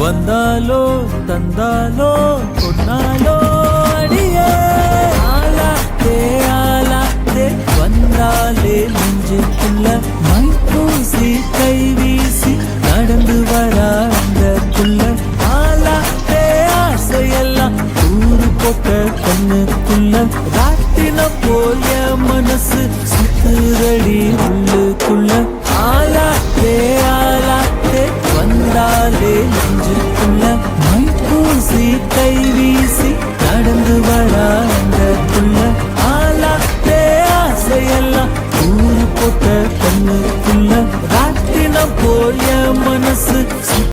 வந்தாலோ தந்தாலோ கொன்னாலோ அடியே ஆலாத்தே ஆலாத்தே வந்தாலே நெஞ்சுக்குள்ள மைப்பூசி கை வீசி நடந்து வரா அந்த புள்ள ஆலாத்தே ஆசையெல்லாம் ஊரு போட்ட கண்ணுக்குள்ள ராட்டின போய மனசு சுத்துரடி உள்ளுக்குள்ள ஆலாத்தே ஆலாத்தே வந்தாலே நெஞ்சுக்குள்ள மைப்பூசி கை வீசி நடந்து வரா அந்த புள்ள ஆலாத்தே ஆசையெல்லாம் ஊரு போட்ட கண்ணுக்குள்ள ராட்டின போய மனசு